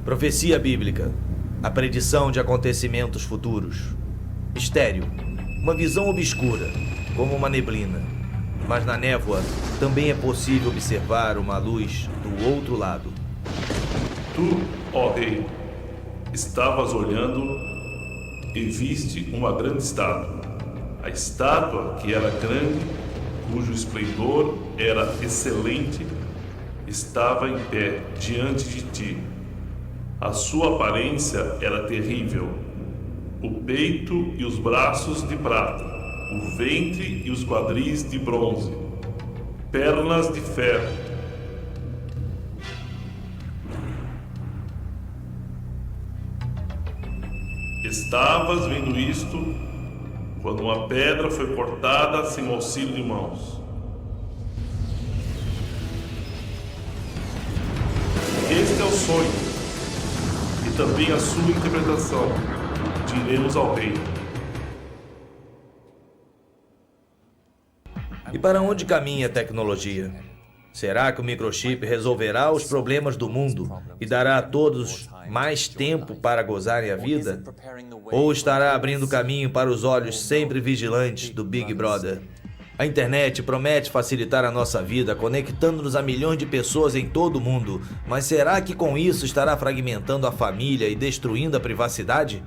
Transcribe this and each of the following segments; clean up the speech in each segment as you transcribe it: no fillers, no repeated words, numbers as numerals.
Profecia bíblica. A predição de acontecimentos futuros. Mistério. Uma visão obscura, como uma neblina. Mas na névoa também é possível observar uma luz do outro lado. Tu, ó rei, estavas olhando e viste uma grande estátua. A estátua, que era grande, cujo esplendor era excelente, estava em pé diante de ti. A sua aparência era terrível. O peito e os braços de prata, o ventre e os quadris de bronze, pernas de ferro. Estavas vendo isto quando uma pedra foi cortada sem auxílio de mãos. Este é o sonho e também a sua interpretação. Diremos ao rei. E para onde caminha a tecnologia? Será que o microchip resolverá os problemas do mundo e dará a todos mais tempo para gozarem a vida? Ou estará abrindo caminho para os olhos sempre vigilantes do Big Brother? A internet promete facilitar a nossa vida, conectando-nos a milhões de pessoas em todo o mundo. Mas será que com isso estará fragmentando a família e destruindo a privacidade?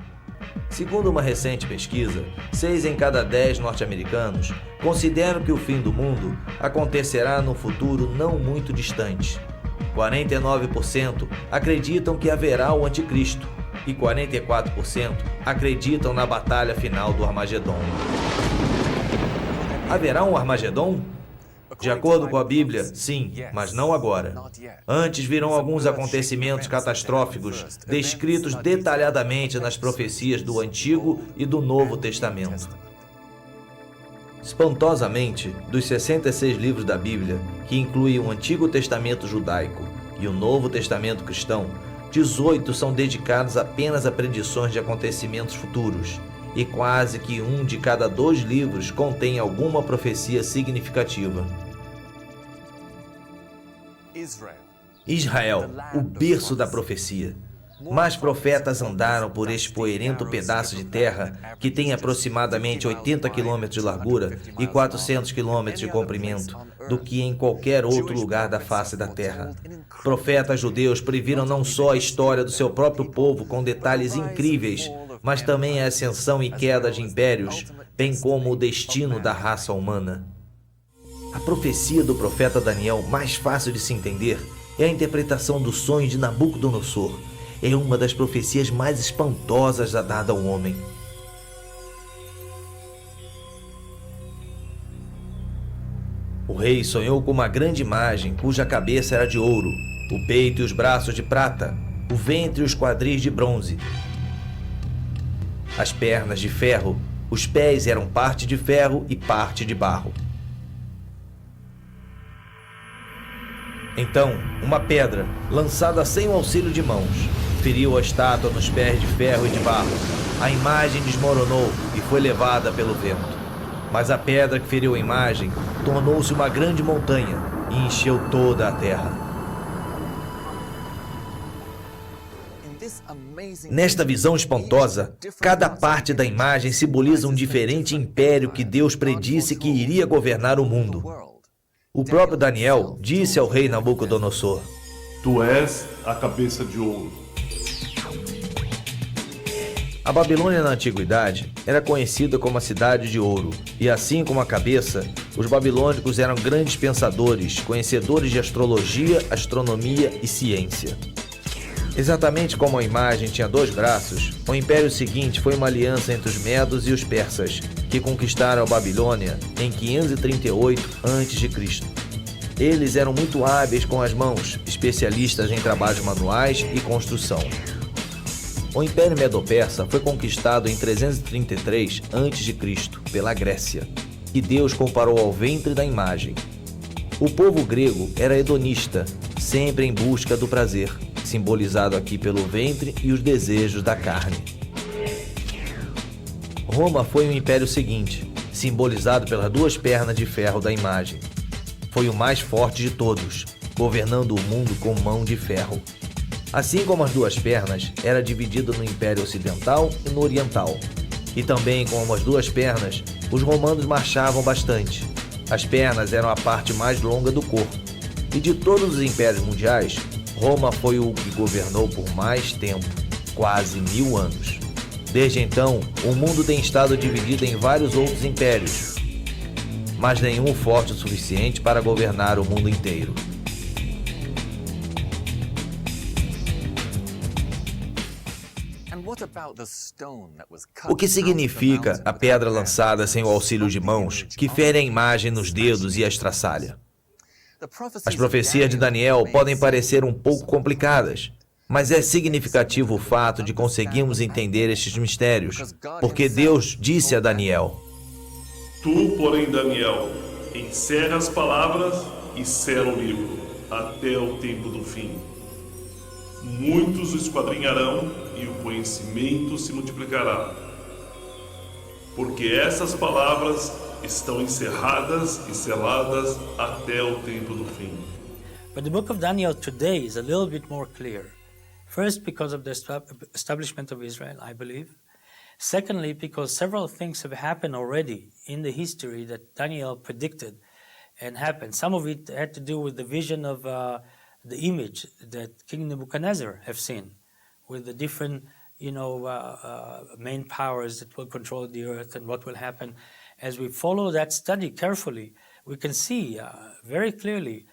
Segundo uma recente pesquisa, 6 em cada 10 norte-americanos consideram que o fim do mundo acontecerá no futuro não muito distante. 49% acreditam que haverá o anticristo e 44% acreditam na batalha final do Armagedon. Haverá um Armagedon? De acordo com a Bíblia, sim, mas não agora. Antes virão alguns acontecimentos catastróficos descritos detalhadamente nas profecias do Antigo e do Novo Testamento. Espantosamente, dos 66 livros da Bíblia, que incluem o Antigo Testamento judaico e o Novo Testamento cristão, 18 são dedicados apenas a predições de acontecimentos futuros, e quase que 1 de cada 2 livros contém alguma profecia significativa. Israel, o berço da profecia. Mais profetas andaram por este poeirento pedaço de terra, que tem aproximadamente 80 quilômetros de largura e 400 quilômetros de comprimento, do que em qualquer outro lugar da face da terra. Profetas judeus previram não só a história do seu próprio povo com detalhes incríveis, mas também a ascensão e queda de impérios, bem como o destino da raça humana. A profecia do profeta Daniel, mais fácil de se entender, é a interpretação do sonho de Nabucodonosor. É uma das profecias mais espantosas já dada ao homem. O rei sonhou com uma grande imagem cuja cabeça era de ouro, o peito e os braços de prata, o ventre e os quadris de bronze, as pernas de ferro, os pés eram parte de ferro e parte de barro. Então, uma pedra, lançada sem o auxílio de mãos, feriu a estátua nos pés de ferro e de barro. A imagem desmoronou e foi levada pelo vento. Mas a pedra que feriu a imagem tornou-se uma grande montanha e encheu toda a terra. Nesta visão espantosa, cada parte da imagem simboliza um diferente império que Deus predisse que iria governar o mundo. O próprio Daniel disse ao rei Nabucodonosor: Tu és a cabeça de ouro. A Babilônia na antiguidade era conhecida como a cidade de ouro, e assim como a cabeça, os babilônicos eram grandes pensadores, conhecedores de astrologia, astronomia e ciência. Exatamente como a imagem tinha 2 braços, o império seguinte foi uma aliança entre os medos e os persas, que conquistaram a Babilônia em 538 a.C. Eles eram muito hábeis com as mãos, especialistas em trabalhos manuais e construção. O Império Medo-Persa foi conquistado em 333 a.C. pela Grécia, que Deus comparou ao ventre da imagem. O povo grego era hedonista, sempre em busca do prazer, simbolizado aqui pelo ventre e os desejos da carne. Roma foi o império seguinte, simbolizado pelas 2 pernas de ferro da imagem. Foi o mais forte de todos, governando o mundo com mão de ferro. Assim como as duas pernas, era dividida no Império Ocidental e no Oriental. E também como as duas pernas, os romanos marchavam bastante. As pernas eram a parte mais longa do corpo. E de todos os impérios mundiais, Roma foi o que governou por mais tempo, quase 1000 anos. Desde então, o mundo tem estado dividido em vários outros impérios, mas nenhum forte o suficiente para governar o mundo inteiro. O que significa a pedra lançada sem o auxílio de mãos, que fere a imagem nos dedos e a estraçalha? As profecias de Daniel podem parecer um pouco complicadas, mas é significativo o fato de conseguirmos entender estes mistérios, porque Deus disse a Daniel: Tu, porém, Daniel, encerra as palavras e sela o livro, até o tempo do fim. Muitos o esquadrinharão e o conhecimento se multiplicará. Porque essas palavras estão encerradas e seladas até o tempo do fim. But the book of Daniel today is a little bit more clear. First, because of the establishment of Israel, I believe. Secondly, because several things have happened already in the history that Daniel predicted and happened. Some of it had to do with the vision of the image that King Nebuchadnezzar have seen, with the different, main powers that will control the earth and what will happen. As we follow that study carefully, we can see very clearly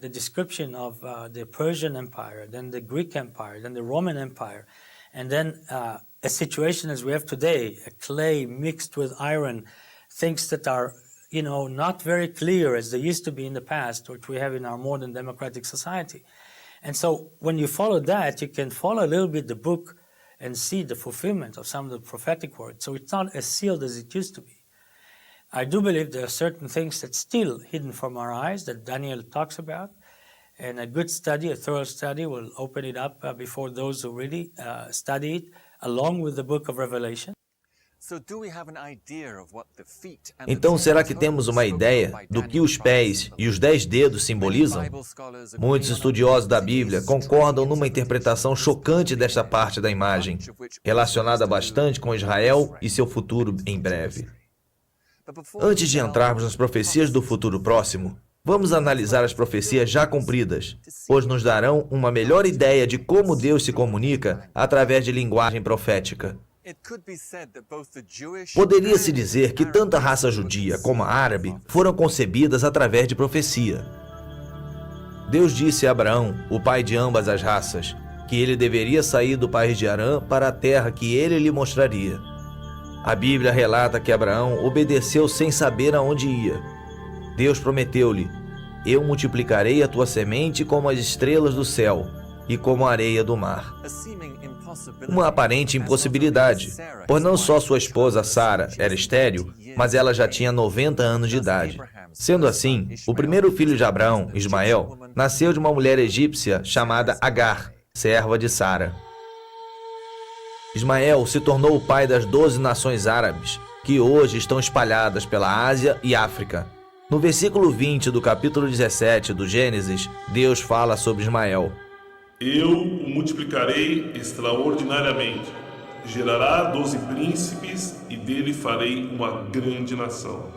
the description of the Persian Empire, then the Greek Empire, then the Roman Empire, and then a situation as we have today, a clay mixed with iron, things that are, not very clear as they used to be in the past, which we have in our modern democratic society. And so when you follow that, you can follow a little bit the book and see the fulfillment of some of the prophetic words. So it's not as sealed as it used to be. I do believe there are certain things that's still hidden from our eyes that Daniel talks about, and a good study, a thorough study, will open it up before those who really study it, along with the book of Revelation. Então, será que temos uma ideia do que os pés e os 10 dedos simbolizam? Muitos estudiosos da Bíblia concordam numa interpretação chocante desta parte da imagem, relacionada bastante com Israel e seu futuro em breve. Antes de entrarmos nas profecias do futuro próximo, vamos analisar as profecias já cumpridas, pois nos darão uma melhor ideia de como Deus se comunica através de linguagem profética. Poderia-se dizer que tanto a raça judia como a árabe foram concebidas através de profecia. Deus disse a Abraão, o pai de ambas as raças, que ele deveria sair do país de Harã para a terra que ele lhe mostraria. A Bíblia relata que Abraão obedeceu sem saber aonde ia. Deus prometeu-lhe: Eu multiplicarei a tua semente como as estrelas do céu e como a areia do mar. Uma aparente impossibilidade, pois não só sua esposa Sara era estéril, mas ela já tinha 90 anos de idade. Sendo assim, o primeiro filho de Abraão, Ismael, nasceu de uma mulher egípcia chamada Agar, serva de Sara. Ismael se tornou o pai das 12 nações árabes, que hoje estão espalhadas pela Ásia e África. No versículo 20 do capítulo 17 do Gênesis, Deus fala sobre Ismael. Eu o multiplicarei extraordinariamente, gerará 12 príncipes e dele farei uma grande nação.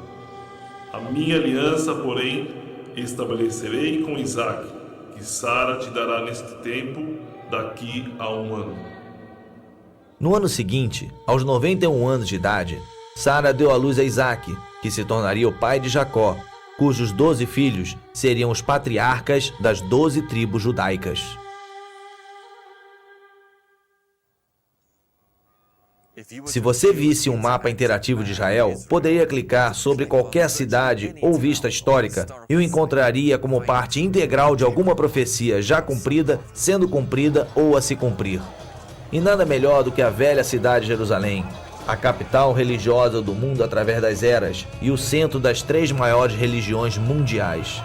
A minha aliança, porém, estabelecerei com Isaque, que Sara te dará neste tempo, daqui a 1 ano. No ano seguinte, aos 91 anos de idade, Sara deu à luz a Isaque, que se tornaria o pai de Jacó, cujos 12 filhos seriam os patriarcas das 12 tribos judaicas. Se você visse um mapa interativo de Israel, poderia clicar sobre qualquer cidade ou vista histórica e o encontraria como parte integral de alguma profecia já cumprida, sendo cumprida ou a se cumprir. E nada melhor do que a velha cidade de Jerusalém, a capital religiosa do mundo através das eras e o centro das 3 maiores religiões mundiais.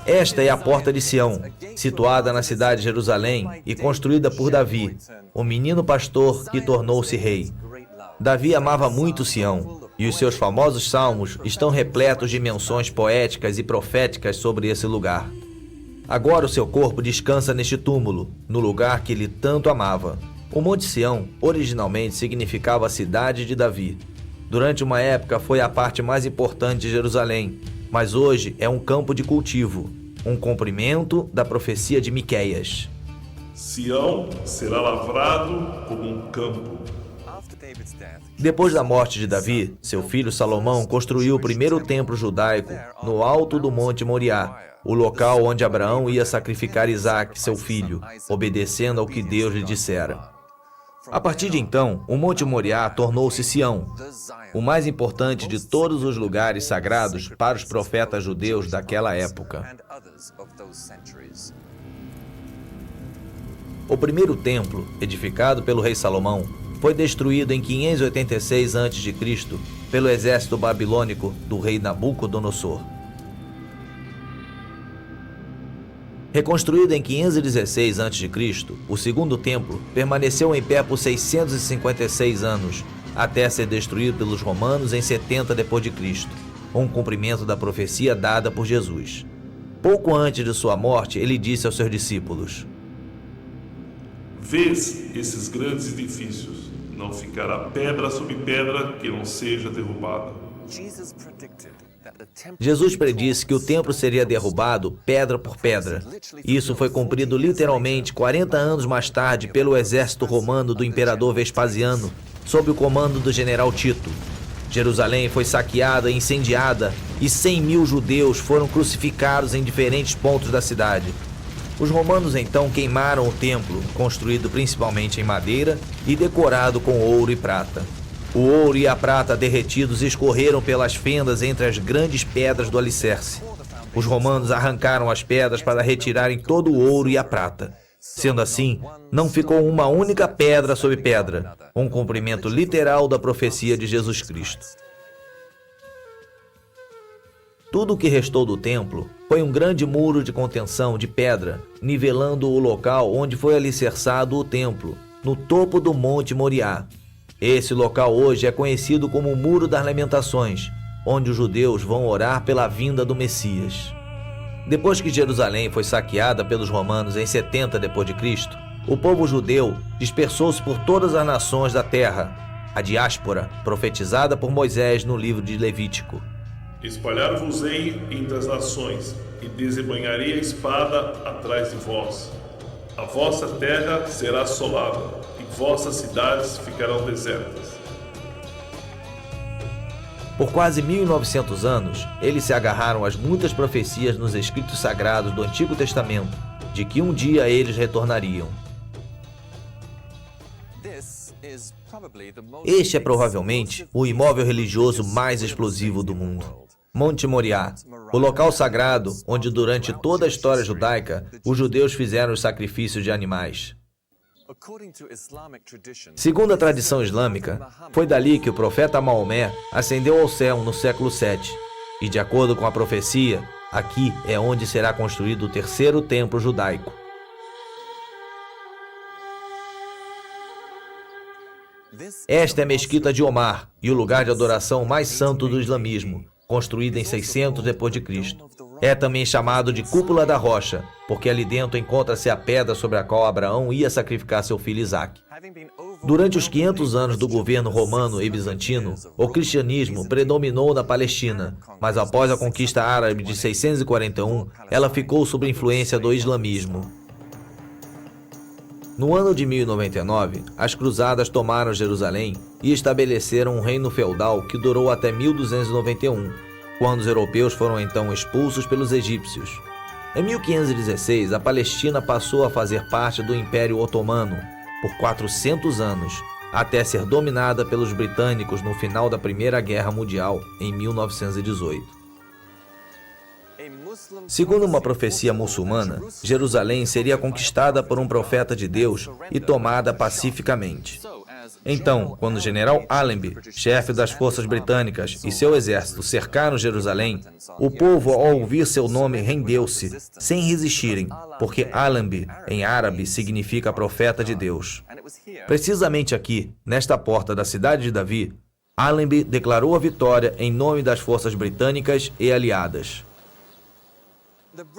Esta é a Porta de Sião, situada na cidade de Jerusalém e construída por Davi, o menino pastor que tornou-se rei. Davi amava muito Sião, e os seus famosos salmos estão repletos de menções poéticas e proféticas sobre esse lugar. Agora o seu corpo descansa neste túmulo, no lugar que ele tanto amava. O Monte Sião originalmente significava a cidade de Davi. Durante uma época foi a parte mais importante de Jerusalém, mas hoje é um campo de cultivo, um cumprimento da profecia de Miqueias. Sião será lavrado como um campo. Depois da morte de Davi, seu filho Salomão construiu o primeiro templo judaico no alto do Monte Moriá, o local onde Abraão ia sacrificar Isaque, seu filho, obedecendo ao que Deus lhe dissera. A partir de então, o Monte Moriá tornou-se Sião, o mais importante de todos os lugares sagrados para os profetas judeus daquela época. O primeiro templo, edificado pelo rei Salomão, foi destruído em 586 a.C. pelo exército babilônico do rei Nabucodonosor. Reconstruído em 516 a.C., o segundo templo permaneceu em pé por 656 anos, até ser destruído pelos romanos em 70 d.C., um cumprimento da profecia dada por Jesus. Pouco antes de sua morte, ele disse aos seus discípulos: Vês esses grandes edifícios, não ficará pedra sobre pedra que não seja derrubada. Jesus predisse que o templo seria derrubado pedra por pedra. Isso foi cumprido literalmente 40 anos mais tarde pelo exército romano do imperador Vespasiano, sob o comando do general Tito. Jerusalém foi saqueada e incendiada, e 100.000 judeus foram crucificados em diferentes pontos da cidade. Os romanos então queimaram o templo, construído principalmente em madeira e decorado com ouro e prata. O ouro e a prata derretidos escorreram pelas fendas entre as grandes pedras do alicerce. Os romanos arrancaram as pedras para retirarem todo o ouro e a prata. Sendo assim, não ficou uma única pedra sobre pedra, um cumprimento literal da profecia de Jesus Cristo. Tudo o que restou do templo foi um grande muro de contenção de pedra, nivelando o local onde foi alicerçado o templo, no topo do Monte Moriá. Esse local hoje é conhecido como o Muro das Lamentações, onde os judeus vão orar pela vinda do Messias. Depois que Jerusalém foi saqueada pelos romanos em 70 d.C., o povo judeu dispersou-se por todas as nações da terra, a diáspora profetizada por Moisés no livro de Levítico. Espalhar-vos-ei entre as nações, e desembainharei a espada atrás de vós. A vossa terra será assolada, e vossas cidades ficarão desertas. Por quase 1.900 anos, eles se agarraram às muitas profecias nos escritos sagrados do Antigo Testamento, de que um dia eles retornariam. Este é provavelmente o imóvel religioso mais explosivo do mundo. Monte Moriá, o local sagrado onde durante toda a história judaica os judeus fizeram os sacrifícios de animais. Segundo a tradição islâmica, foi dali que o profeta Maomé ascendeu ao céu no século VII. E de acordo com a profecia, aqui é onde será construído o terceiro templo judaico. Esta é a Mesquita de Omar e o lugar de adoração mais santo do islamismo, construída em 600 d.C. É também chamado de Cúpula da Rocha, porque ali dentro encontra-se a pedra sobre a qual Abraão ia sacrificar seu filho Isaque. Durante os 500 anos do governo romano e bizantino, o cristianismo predominou na Palestina, mas após a conquista árabe de 641, ela ficou sob influência do islamismo. No ano de 1099, as cruzadas tomaram Jerusalém e estabeleceram um reino feudal que durou até 1291, quando os europeus foram então expulsos pelos egípcios. Em 1516, a Palestina passou a fazer parte do Império Otomano por 400 anos, até ser dominada pelos britânicos no final da Primeira Guerra Mundial, em 1918. Segundo uma profecia muçulmana, Jerusalém seria conquistada por um profeta de Deus e tomada pacificamente. Então, quando o general Allenby, chefe das forças britânicas, e seu exército cercaram Jerusalém, o povo, ao ouvir seu nome, rendeu-se, sem resistirem, porque Allenby, em árabe, significa profeta de Deus. Precisamente aqui, nesta porta da cidade de Davi, Allenby declarou a vitória em nome das forças britânicas e aliadas.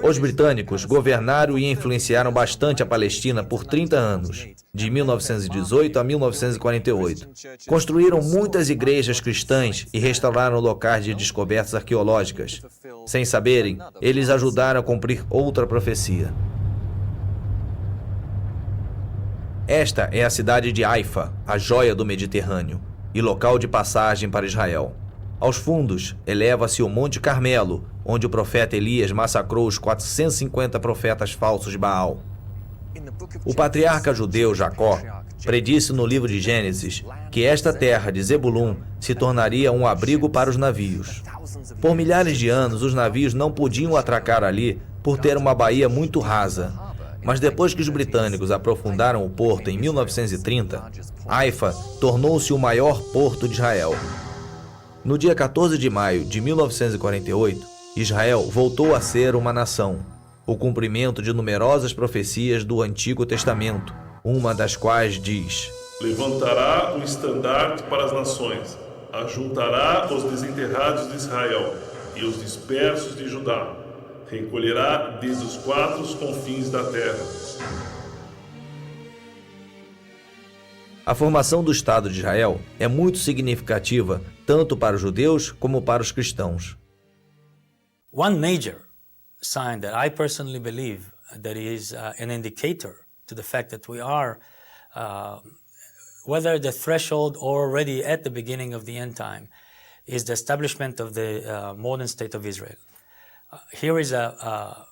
Os britânicos governaram e influenciaram bastante a Palestina por 30 anos, de 1918 a 1948. Construíram muitas igrejas cristãs e restauraram locais de descobertas arqueológicas. Sem saberem, eles ajudaram a cumprir outra profecia. Esta é a cidade de Haifa, a joia do Mediterrâneo, e local de passagem para Israel. Aos fundos, eleva-se o Monte Carmelo, onde o profeta Elias massacrou os 450 profetas falsos de Baal. O patriarca judeu Jacó predisse no livro de Gênesis que esta terra de Zebulun se tornaria um abrigo para os navios. Por milhares de anos, os navios não podiam atracar ali por ter uma baía muito rasa. Mas depois que os britânicos aprofundaram o porto em 1930, Haifa tornou-se o maior porto de Israel. No dia 14 de maio de 1948, Israel voltou a ser uma nação, o cumprimento de numerosas profecias do Antigo Testamento, uma das quais diz: levantará o estandarte para as nações, ajuntará os desenterrados de Israel e os dispersos de Judá, recolherá desde os quatro confins da terra. A formação do Estado de Israel é muito significativa tanto para os judeus como para os cristãos. One major sign that I personally believe that is an indicator to the fact that we are whether the threshold or already at the beginning of the end time is the establishment of the modern state of Israel. Here is a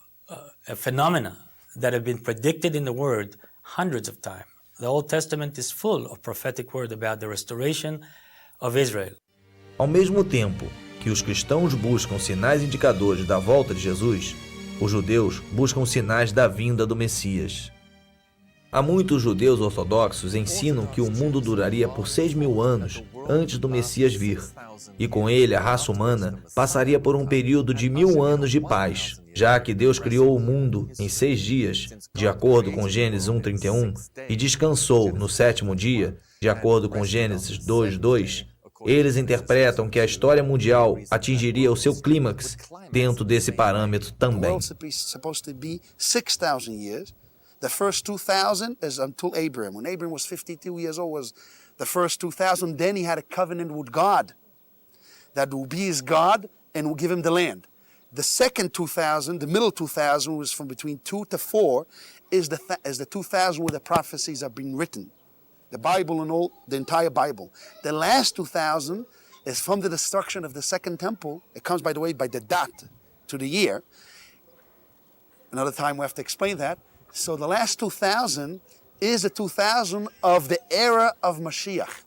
phenomena that have been predicted in the Word hundreds of times. The Old Testament is full of prophetic word about the restoration of Israel. Ao mesmo tempo que os cristãos buscam sinais indicadores da volta de Jesus, os judeus buscam sinais da vinda do Messias. Há muitos judeus ortodoxos ensinam que o mundo duraria por 6.000 anos antes do Messias vir, e com ele a raça humana passaria por um período de 1.000 anos de paz, já que Deus criou o mundo em 6 dias, de acordo com Gênesis 1:31, e descansou no 7º dia, de acordo com Gênesis 2:2, eles interpretam que a história mundial atingiria o seu clímax dentro desse parâmetro também. The first 2,000 is until Abraham. When Abraham was 52 years old was the first 2,000. Then he had a covenant with God that will be his God and will give him the land. The second 2,000, the middle 2,000 was from between 2 to 4 is the 2,000 where the prophecies are being written. The Bible and all, the entire Bible. The last 2,000 is from the destruction of the second temple. It comes, by the way, by the date to the year. Another time we have to explain that. So the last 2,000 is the 2,000 of the era of Mashiach.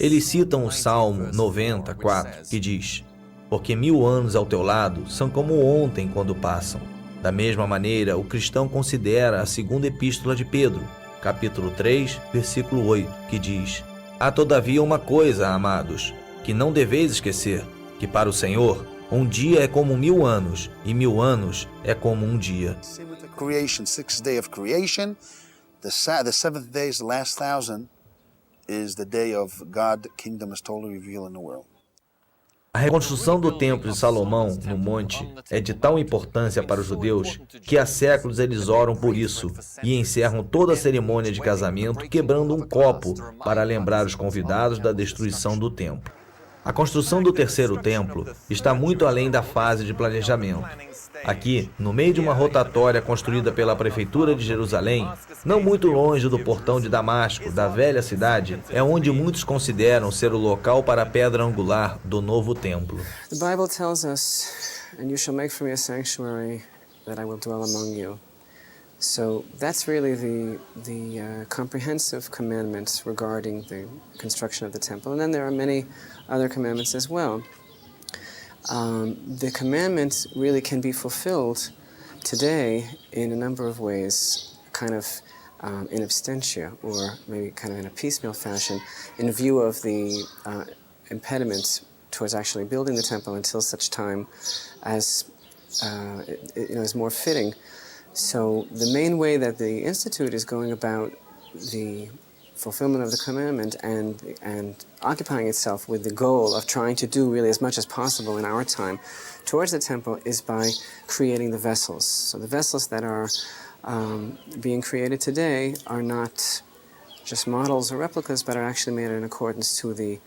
Eles citam o Salmo 90:4, que diz: porque 1.000 anos ao teu lado são como ontem quando passam. Da mesma maneira, o cristão considera a segunda epístola de Pedro, capítulo 3, versículo 8, que diz: há todavia uma coisa, amados, que não deveis esquecer, que para o Senhor um dia é como 1.000 anos, e 1.000 anos é como um dia. Creation, 6th day of creation. The 7th day is the last 1,000, is the day of God, the kingdom is totally revealed in the world. A reconstrução do Templo de Salomão, no monte, é de tal importância para os judeus que há séculos eles oram por isso e encerram toda a cerimônia de casamento quebrando um copo para lembrar os convidados da destruição do templo. A construção do terceiro templo está muito além da fase de planejamento. Aqui, no meio de uma rotatória construída pela Prefeitura de Jerusalém, não muito longe do portão de Damasco, da velha cidade, é onde muitos consideram ser o local para a pedra angular do novo templo. The Bible tells us, and you shall make for me a sanctuary that I will dwell among you. So that's really the comprehensive commandments regarding the construction of the temple. And then there are many other commandments as well. The commandments really can be fulfilled today in a number of ways, kind of in absentia, or maybe kind of in a piecemeal fashion, in view of the impediments towards actually building the temple until such time as is more fitting. So the main way that the Institute is going about the fulfillment of the commandment and occupying itself with the goal of trying to do really as much as possible in our time towards the temple is by creating the vessels. So the vessels that are being created today are not just models or replicas, but are actually made in accordance to the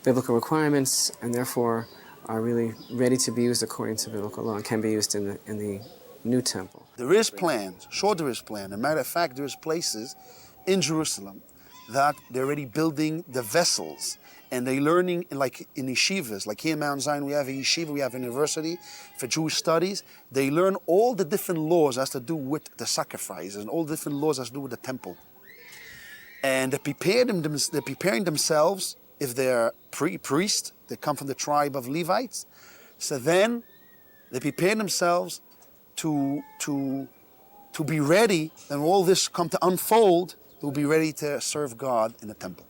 biblical requirements and therefore are really ready to be used according to biblical law and can be used in the new temple. There is plans, sure there is plan. As a matter of fact, there is places in Jerusalem that they're already building the vessels and they're learning like in yeshivas, like here in Mount Zion we have a yeshiva, we have a university for Jewish studies. They learn all the different laws as to do with the sacrifices and all the different laws as to do with the temple. And they're preparing themselves, if they're priests, they come from the tribe of Levites, so then they prepare themselves to be ready, and all this come to unfold, they'll be ready to serve God in the temple.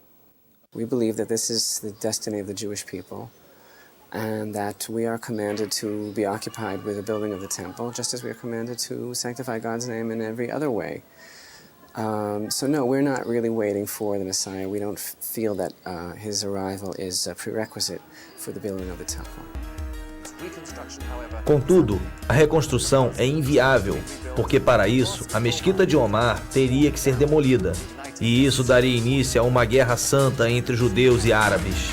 We believe that this is the destiny of the Jewish people and that we are commanded to be occupied with the building of the temple, just as we are commanded to sanctify God's name in every other way. So no, we're not really waiting for the Messiah. We don't feel that his arrival is a prerequisite for the building of the temple. Contudo, a reconstrução é inviável, porque para isso a mesquita de Omar teria que ser demolida, e isso daria início a uma guerra santa entre judeus e árabes.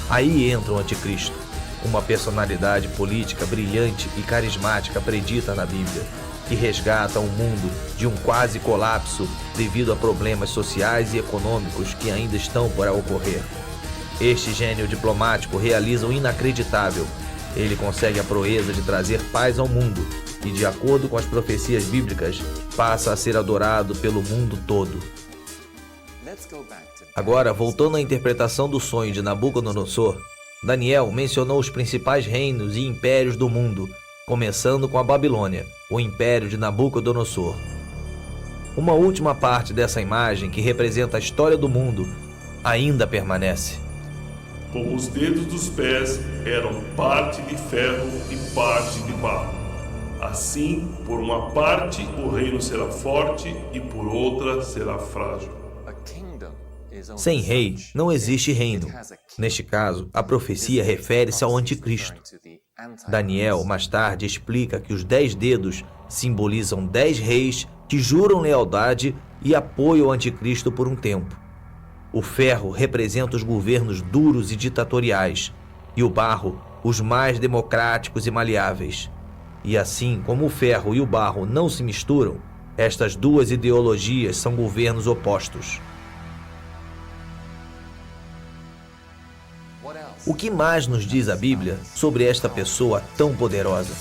Aí entra o anticristo, uma personalidade política brilhante e carismática predita na Bíblia, que resgata o mundo de um quase colapso devido a problemas sociais e econômicos que ainda estão por ocorrer. Este gênio diplomático realiza o inacreditável. Ele consegue a proeza de trazer paz ao mundo e, de acordo com as profecias bíblicas, passa a ser adorado pelo mundo todo. Agora, voltando à interpretação do sonho de Nabucodonosor, Daniel mencionou os principais reinos e impérios do mundo, começando com a Babilônia, o império de Nabucodonosor. Uma última parte dessa imagem, que representa a história do mundo, ainda permanece. Como os dedos dos pés eram parte de ferro e parte de barro. Assim, por uma parte o reino será forte e por outra será frágil. Sem rei, não existe reino. Neste caso, a profecia refere-se ao anticristo. Daniel, mais tarde, explica que os 10 dedos simbolizam 10 reis que juram lealdade e apoio ao anticristo por um tempo. O ferro representa os governos duros e ditatoriais, e o barro, os mais democráticos e maleáveis. E assim como o ferro e o barro não se misturam, estas duas ideologias são governos opostos. O que mais nos diz a Bíblia sobre esta pessoa tão poderosa?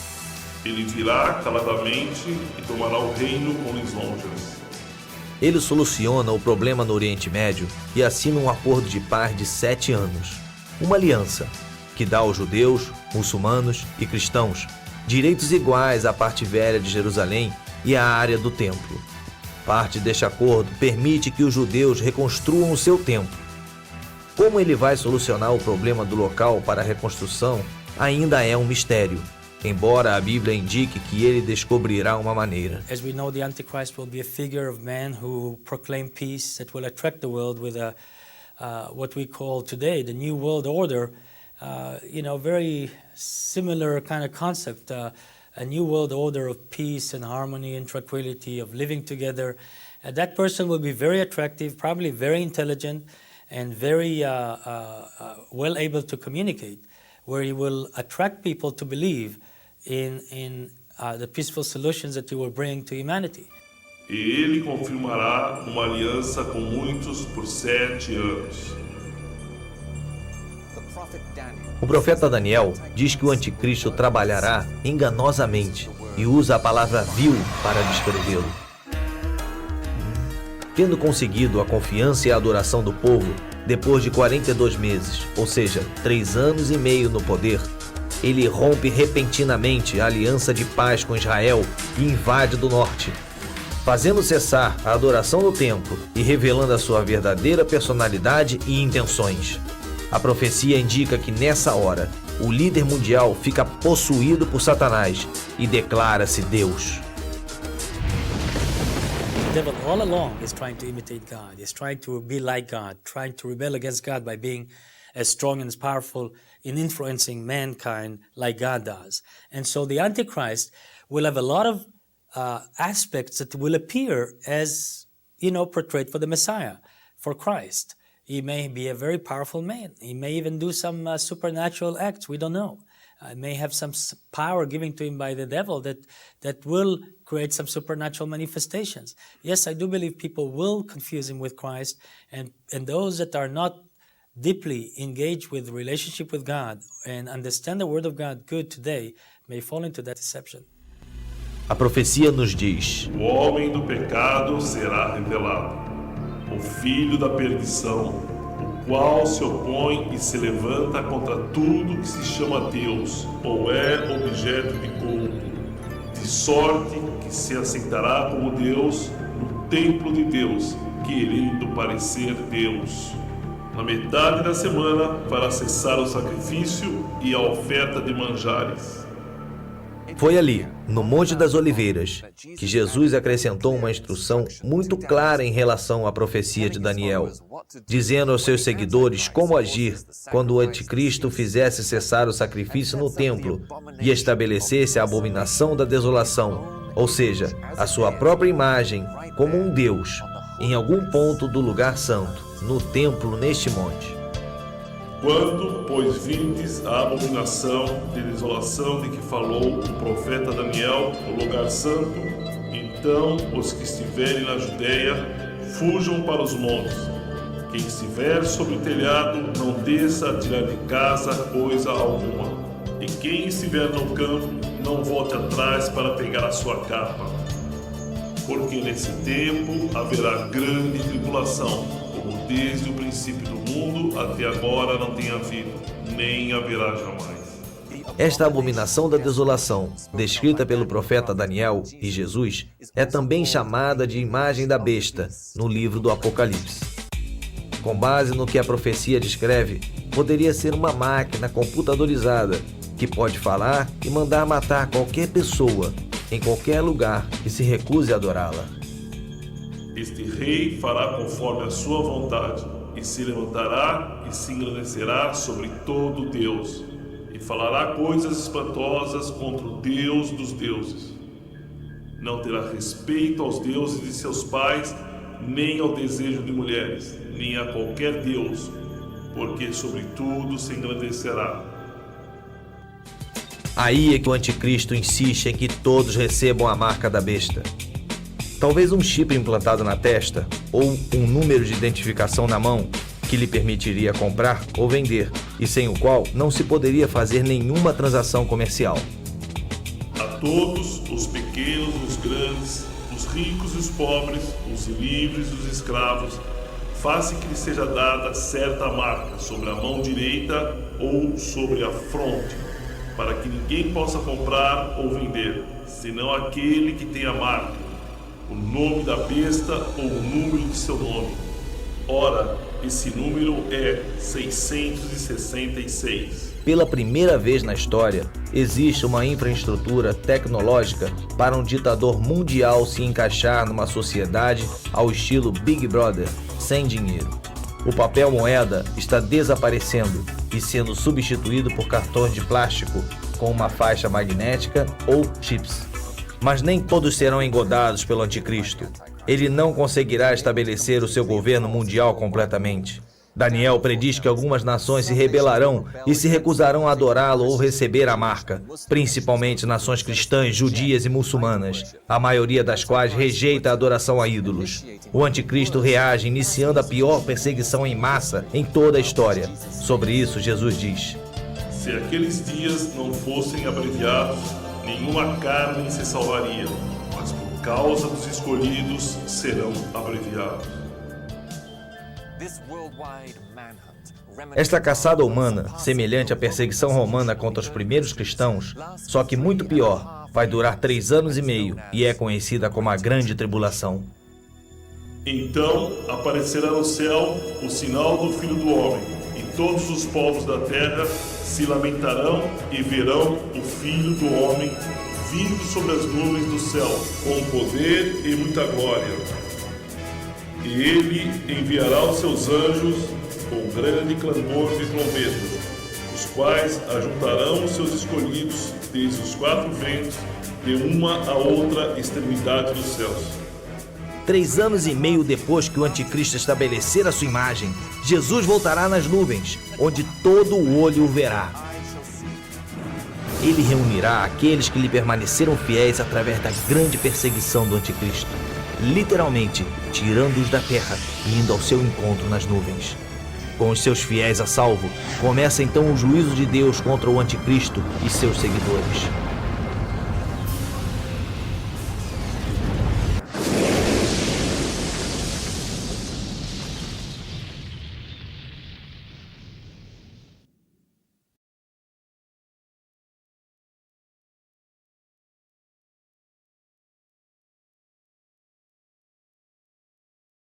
Ele virá caladamente e tomará o reino com lisonjas. Ele soluciona o problema no Oriente Médio e assina um acordo de paz de 7 anos. Uma aliança que dá aos judeus, muçulmanos e cristãos direitos iguais à parte velha de Jerusalém e à área do templo. Parte deste acordo permite que os judeus reconstruam o seu templo. Como ele vai solucionar o problema do local para a reconstrução ainda é um mistério, embora a Bíblia indique que ele descobrirá uma maneira. As we know, the Antichrist will be a figure of man who proclaim peace that will attract the world with what we call today the New World Order. Very similar kind of concept, a New World Order of peace and harmony and tranquility, of living together. That person will be very attractive, probably very intelligent, and very well able to communicate, where he will attract people to believe in the peaceful solutions that he will bring to humanity. E ele confirmará uma aliança com muitos por 7 anos. O profeta Daniel diz que o anticristo trabalhará enganosamente e usa a palavra vil para descrevê-lo. Tendo conseguido a confiança e a adoração do povo, depois de 42 meses, ou seja, 3 anos e meio no poder, ele rompe repentinamente a aliança de paz com Israel e invade do norte, fazendo cessar a adoração no templo e revelando a sua verdadeira personalidade e intenções. A profecia indica que nessa hora, o líder mundial fica possuído por Satanás e declara-se Deus. The devil all along is trying to imitate God. He's trying to be like God, trying to rebel against God by being as strong and as powerful in influencing mankind like God does. And so the Antichrist will have a lot of aspects that will appear as, portrayed for the Messiah, for Christ. He may be a very powerful man. He may even do some supernatural acts. We don't know. May have some power given to him by the devil that will create some supernatural manifestations. Yes, I do believe people will confuse him with Christ, and those that are not deeply engaged with relationship with God and understand the Word of God good today may fall into that deception. A profecia nos diz: O homem do pecado será revelado, o filho da perdição, o qual se opõe e se levanta contra tudo que se chama Deus ou é objeto de culto, de sorte que se aceitará como Deus no templo de Deus, querendo parecer Deus. Na metade da semana, para cessar o sacrifício e a oferta de manjares. Foi ali, no Monte das Oliveiras, que Jesus acrescentou uma instrução muito clara em relação à profecia de Daniel, dizendo aos seus seguidores como agir quando o anticristo fizesse cessar o sacrifício no templo e estabelecesse a abominação da desolação, ou seja, a sua própria imagem como um Deus, em algum ponto do lugar santo, no templo neste monte. Quando, pois, virdes a abominação de desolação de que falou o profeta Daniel no lugar santo, então os que estiverem na Judeia fujam para os montes. Quem estiver sobre o telhado não desça a tirar de casa coisa alguma. E quem estiver no campo não volte atrás para pegar a sua capa. Porque nesse tempo haverá grande tribulação, como desde o princípio do mundo até agora não tem havido, nem haverá jamais. Esta abominação da desolação, descrita pelo profeta Daniel e Jesus, é também chamada de imagem da besta, no livro do Apocalipse. Com base no que a profecia descreve, poderia ser uma máquina computadorizada, que pode falar e mandar matar qualquer pessoa, em qualquer lugar que se recuse a adorá-la. Este rei fará conforme a sua vontade, e se levantará e se engrandecerá sobre todo Deus, e falará coisas espantosas contra o Deus dos deuses. Não terá respeito aos deuses de seus pais, nem ao desejo de mulheres, nem a qualquer Deus, porque sobre tudo se engrandecerá. Aí é que o anticristo insiste em que todos recebam a marca da besta. Talvez um chip implantado na testa ou um número de identificação na mão que lhe permitiria comprar ou vender e sem o qual não se poderia fazer nenhuma transação comercial. A todos, os pequenos, os grandes, os ricos e os pobres, os livres e os escravos, faça que lhe seja dada certa marca sobre a mão direita ou sobre a fronte, para que ninguém possa comprar ou vender, senão aquele que tem a marca, o nome da besta ou o número de seu nome. Ora, esse número é 666. Pela primeira vez na história, existe uma infraestrutura tecnológica para um ditador mundial se encaixar numa sociedade ao estilo Big Brother, sem dinheiro. O papel moeda está desaparecendo e sendo substituído por cartões de plástico com uma faixa magnética ou chips. Mas nem todos serão engodados pelo anticristo. Ele não conseguirá estabelecer o seu governo mundial completamente. Daniel prediz que algumas nações se rebelarão e se recusarão a adorá-lo ou receber a marca, principalmente nações cristãs, judias e muçulmanas, a maioria das quais rejeita a adoração a ídolos. O anticristo reage iniciando a pior perseguição em massa em toda a história. Sobre isso, Jesus diz: Se aqueles dias não fossem abreviados, nenhuma carne se salvaria, mas por causa dos escolhidos serão abreviados. Esta caçada humana, semelhante à perseguição romana contra os primeiros cristãos, só que muito pior, vai durar 3 anos e meio e é conhecida como a Grande Tribulação. Então aparecerá no céu o sinal do Filho do Homem, e todos os povos da terra se lamentarão e verão o Filho do Homem vindo sobre as nuvens do céu, com poder e muita glória. E ele enviará os seus anjos com grande clamor de trombetas, os quais ajuntarão os seus escolhidos desde os 4 ventos, de uma a outra extremidade dos céus. 3 anos e meio depois que o anticristo estabelecer a sua imagem, Jesus voltará nas nuvens, onde todo o olho o verá. Ele reunirá aqueles que lhe permaneceram fiéis através da grande perseguição do anticristo, literalmente tirando-os da terra e indo ao seu encontro nas nuvens. Com os seus fiéis a salvo, começa então o juízo de Deus contra o anticristo e seus seguidores.